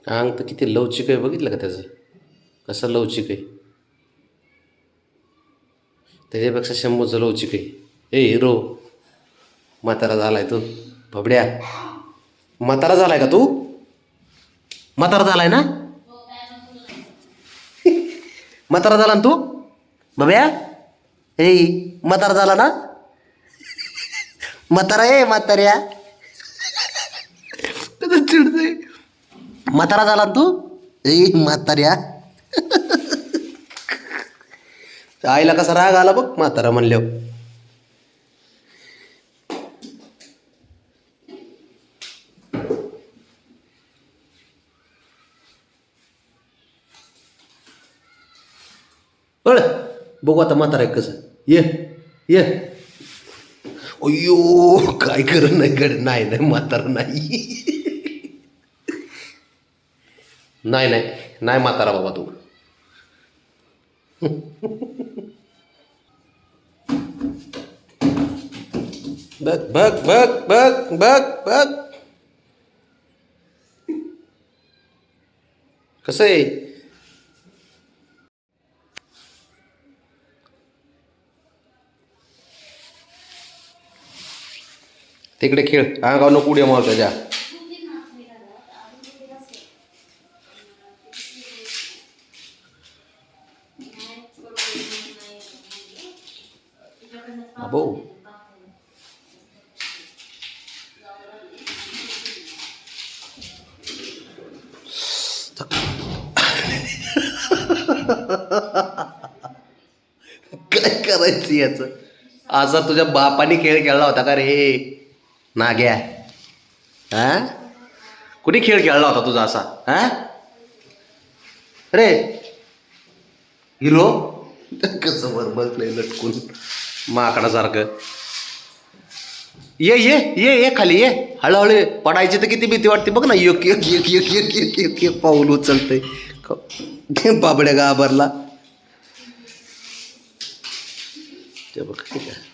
अंग तर किती लवचिक आहे बघितलं का त्याचं, कसं लवचिक आहे. त्याच्यापेक्षा शंभूचं लवचिक आहे. ए हिरो, म्हातारा झालाय तू भबड्या. म्हातारा झालाय का तू? म्हातारा झालाय ना? म्हातारा झाला ना तू बब्या? ए म्हातारा झाला ना? म्हातारा ए म्हाताऱ्या. चिडतंय. म्हातारा झाला ना तू? ए म्हाताऱ्या. आईला कसा राग आला बघ म्हातारा म्हणल्यावर. बळ बघू आता म्हातारा आहे कसं. ये ये. अय्यो काय कर नाही गड. नाही नाही म्हातारा नाही. नाही नाही नाही म्हातारा बाबा तू. बघ बघ बघ बघ बघ बघ कसं आहे. तिकडे खेळ अंगावर नको उड्या मार त्याच्या. अबो काय करायचं याचं. असा तुझ्या बापाने खेळ खेळला होता का रे नाग्या? हा कुणी खेळ खेळला होता तुझा असा? हा रे हिरो. कसं वर बसलंय लटकून माकडासारखं. ये ये ये ये खाली ये. हळूहळू ये. पडायची तर किती भीती वाटते बघ ना. एक एक एक एक एक एक एक एक पाऊल उचलतंय. बाबड्या घाबरला. ते बघ ठीक आहे.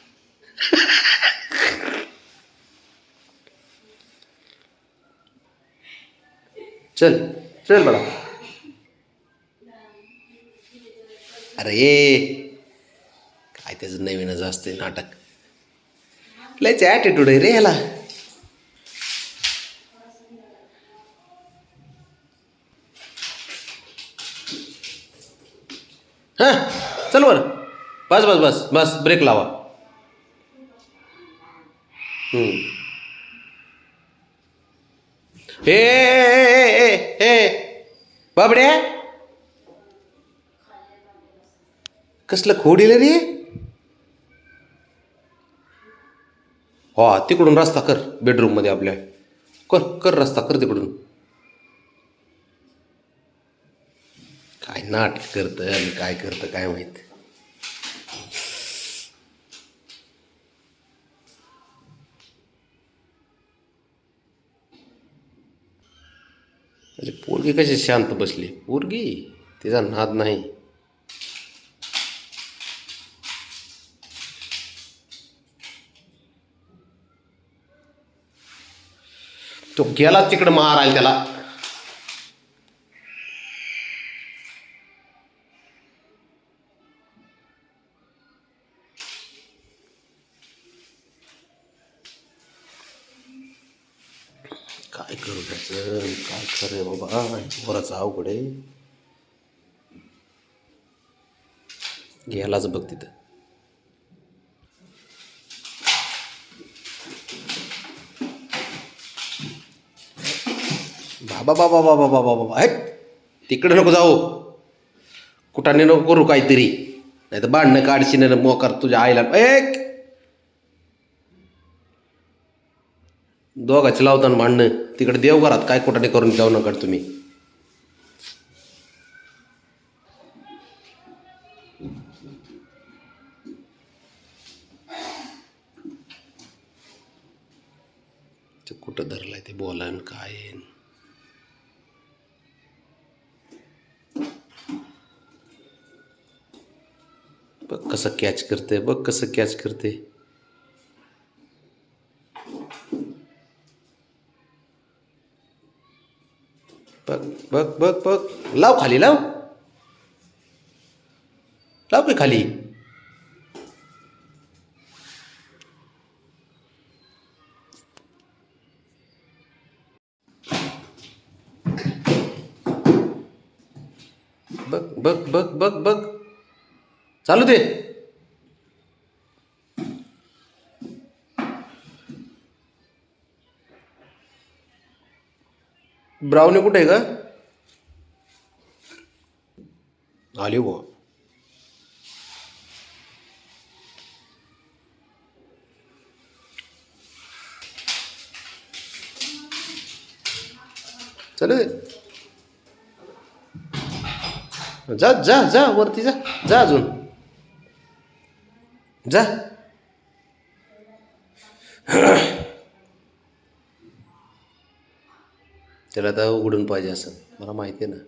चल चल बडा. अरे काय त्याचं नवीनच असते नाटक. लयच ॲटिट्यूड आहे रे ह्याला. हां चल वर. बस बस बस बस ब्रेक लावा. हे हे बाबड्या कसलं खोडील रे. हा तिकडून रस्ता कर बेडरूम मध्ये आपल्या. कर कर रस्ता कर तिकडून. काय नाटक करतं आणि काय करतं काय माहित. म्हणजे पोरगी कशी शांत बसली. पोरगी तिचा नाद नाही. तो गेला तिकडं मारायला त्याला. काय करू त्याचं काय खरं आहे बाबा. पोराचं अवघड आहे. गेलाच बघ तिथं. बाबा बाबा बाबा बाबा बाबा हट. तिकडे नको जाऊ. कुठाने नको करू काहीतरी. नाही तर भांडणं काढशील मोकार तुझ्या आईला. एक दोघाची लावताना भांडणं. तिकडे देवघरात काय कुठाने करून जाऊ नका तुम्ही. ते कुठं धरलाय ते बोलान काय. बघ कसं कॅच करते. बघ कसं कॅच करते. बघ बघ बघ बघ. लाव खाली, लाव लाव की खाली. बघ बघ बघ बघ बघ. चालू दे. ब्राउनी कुठे आहे का? आली हो. चालू दे. जा जा जा वरती जा. जा अजून जा. त्याला आता उघडून पाहिजे असं मला माहिती आहे ना.